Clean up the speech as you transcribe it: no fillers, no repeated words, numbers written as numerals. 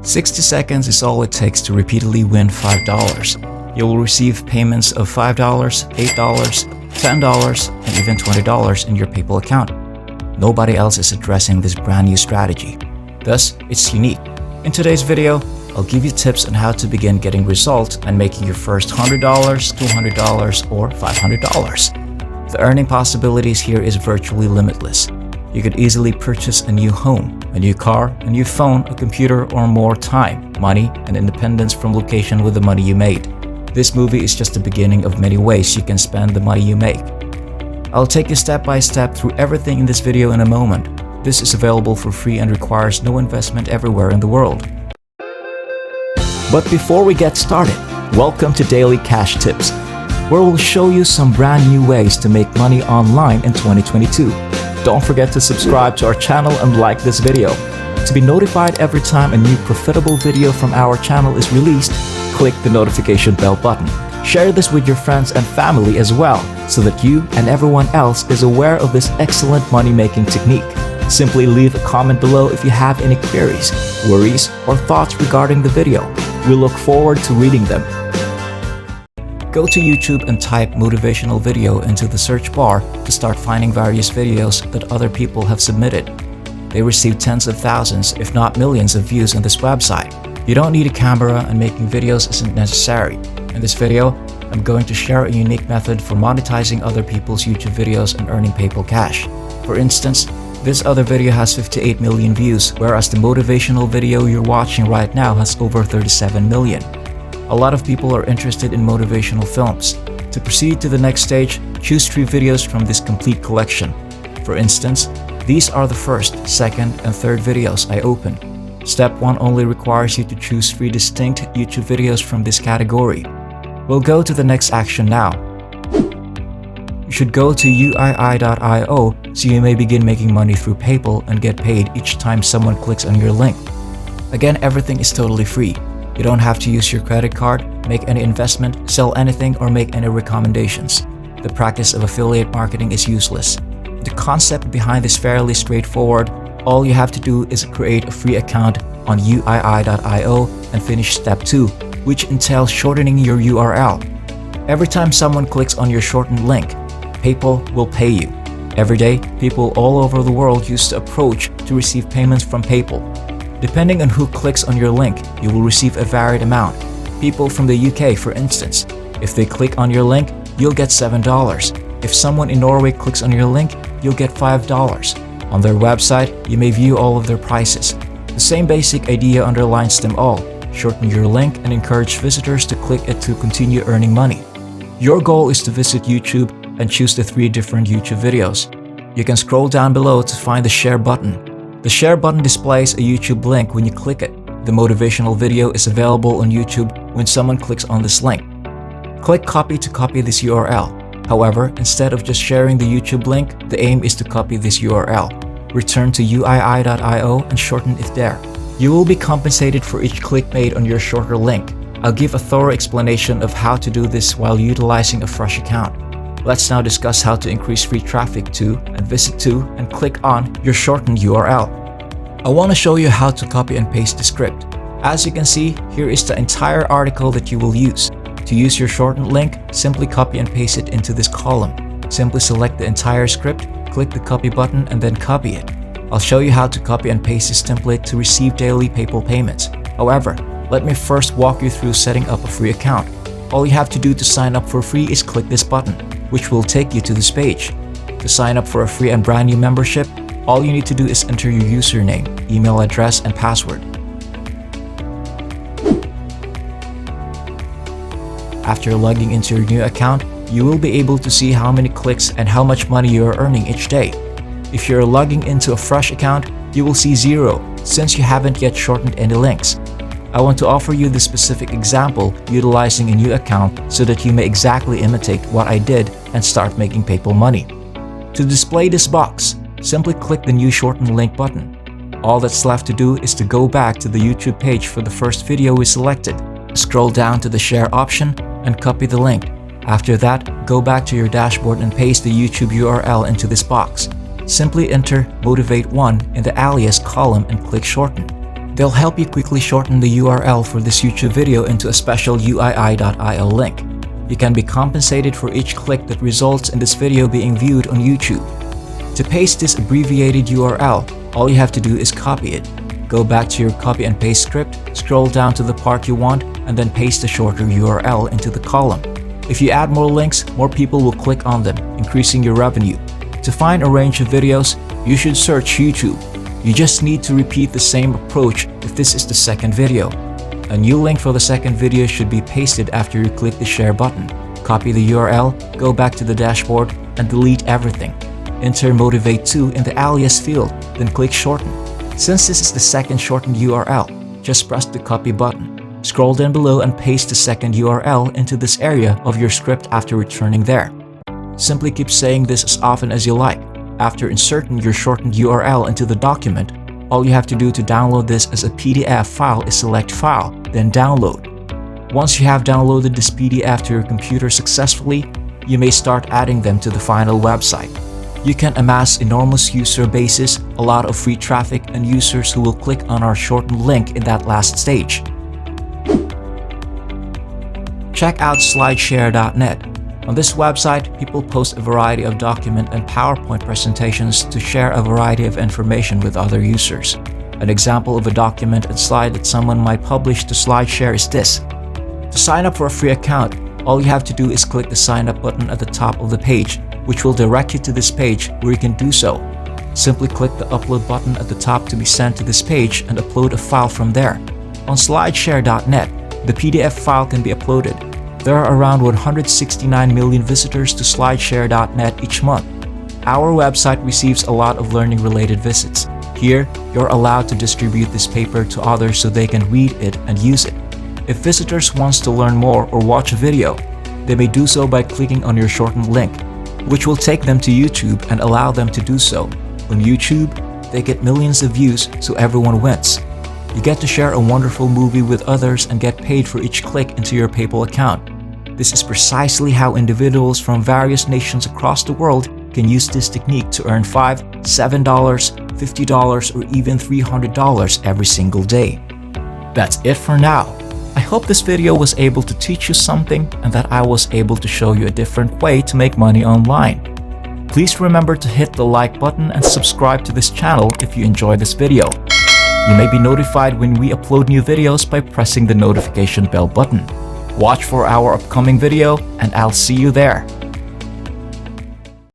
60 seconds is all it takes to repeatedly win $5. You will receive payments of $5, $8, $10, and even $20 in your PayPal account. Nobody else is addressing this brand new strategy. Thus, it's unique. In today's video, I'll give you tips on how to begin getting results and making your first $100, $200, or $500. The earning possibilities here is virtually limitless. You could easily purchase a new home, a new car, a new phone, a computer, or more time, money, and independence from location with the money you made. This movie is just the beginning of many ways you can spend the money you make. I'll take you step by step through everything in this video in a moment. This is available for free and requires no investment everywhere in the world. But before we get started, welcome to Daily Cash Tips, where we'll show you some brand new ways to make money online in 2022. Don't forget to subscribe to our channel and like this video. To be notified every time a new profitable video from our channel is released, click the notification bell button. Share this with your friends and family as well, so that you and everyone else is aware of this excellent money-making technique. Simply leave a comment below if you have any queries, worries, or thoughts regarding the video. We look forward to reading them. Go to YouTube and type motivational video into the search bar to start finding various videos that other people have submitted. They receive tens of thousands, if not millions of views on this website. You don't need a camera and making videos isn't necessary. In this video, I'm going to share a unique method for monetizing other people's YouTube videos and earning PayPal cash. For instance, this other video has 58 million views, whereas the motivational video you're watching right now has over 37 million. A lot of people are interested in motivational films. To proceed to the next stage, choose 3 videos from this complete collection. For instance, these are the first, second, and third videos I opened. Step 1 only requires you to choose 3 distinct YouTube videos from this category. We'll go to the next action now. You should go to uii.io so you may begin making money through PayPal and get paid each time someone clicks on your link. Again, everything is totally free. You don't have to use your credit card, make any investment, sell anything, or make any recommendations. The practice of affiliate marketing is useless. The concept behind is fairly straightforward. All you have to do is create a free account on uii.io and finish step 2, which entails shortening your URL. Every time someone clicks on your shortened link, PayPal will pay you. Every day, people all over the world use the approach to receive payments from PayPal. Depending on who clicks on your link, you will receive a varied amount. People from the UK, for instance, if they click on your link, you'll get $7. If someone in Norway clicks on your link, you'll get $5. On their website, you may view all of their prices. The same basic idea underlines them all. Shorten your link and encourage visitors to click it to continue earning money. Your goal is to visit YouTube and choose the 3 different YouTube videos. You can scroll down below to find the share button. The share button displays a YouTube link when you click it. The motivational video is available on YouTube when someone clicks on this link. Click copy to copy this URL. However, instead of just sharing the YouTube link, the aim is to copy this URL. Return to uii.io and shorten it there. You will be compensated for each click made on your shorter link. I'll give a thorough explanation of how to do this while utilizing a fresh account. Let's now discuss how to increase free traffic to and visit to and click on your shortened URL. I want to show you how to copy and paste the script. As you can see, here is the entire article that you will use. To use your shortened link, simply copy and paste it into this column. Simply select the entire script, click the copy button, and then copy it. I'll show you how to copy and paste this template to receive daily PayPal payments. However, let me first walk you through setting up a free account. All you have to do to sign up for free is click this button, which will take you to this page. To sign up for a free and brand new membership, all you need to do is enter your username, email address, and password. After logging into your new account, you will be able to see how many clicks and how much money you are earning each day. If you're logging into a fresh account, you will see 0 since you haven't yet shortened any links. I want to offer you this specific example utilizing a new account so that you may exactly imitate what I did and start making PayPal money. To display this box, simply click the new shortened link button. All that's left to do is to go back to the YouTube page for the first video we selected, scroll down to the share option, and copy the link. After that, go back to your dashboard and paste the YouTube URL into this box. Simply enter Motivate1 in the alias column and click Shorten. They'll help you quickly shorten the URL for this YouTube video into a special UII.io link. You can be compensated for each click that results in this video being viewed on YouTube. To paste this abbreviated URL, all you have to do is copy it. Go back to your copy and paste script, scroll down to the part you want, and then paste the shorter URL into the column. If you add more links, more people will click on them, increasing your revenue. To find a range of videos, you should search YouTube. You just need to repeat the same approach if this is the second video. A new link for the second video should be pasted after you click the share button. Copy the URL, go back to the dashboard, and delete everything. Enter Motivate2 in the alias field, then click shorten. Since this is the second shortened URL, just press the copy button. Scroll down below and paste the second URL into this area of your script after returning there. Simply keep saying this as often as you like. After inserting your shortened URL into the document, all you have to do to download this as a PDF file is select File, then Download. Once you have downloaded this PDF to your computer successfully, you may start adding them to the final website. You can amass enormous user bases, a lot of free traffic, and users who will click on our shortened link in that last stage. Check out slideshare.net. On this website, people post a variety of document and PowerPoint presentations to share a variety of information with other users. An example of a document and slide that someone might publish to SlideShare is this. To sign up for a free account, all you have to do is click the sign up button at the top of the page, which will direct you to this page where you can do so. Simply click the upload button at the top to be sent to this page and upload a file from there. On slideshare.net, the PDF file can be uploaded. There are around 169 million visitors to slideshare.net each month. Our website receives a lot of learning-related visits. Here, you're allowed to distribute this paper to others so they can read it and use it. If visitors want to learn more or watch a video, they may do so by clicking on your shortened link, which will take them to YouTube and allow them to do so. On YouTube, they get millions of views, so everyone wins. You get to share a wonderful movie with others and get paid for each click into your PayPal account. This is precisely how individuals from various nations across the world can use this technique to earn $5, $7, $50, or even $300 every single day. That's it for now. I hope this video was able to teach you something and that I was able to show you a different way to make money online. Please remember to hit the like button and subscribe to this channel if you enjoyed this video. You may be notified when we upload new videos by pressing the notification bell button. Watch for our upcoming video and I'll see you there.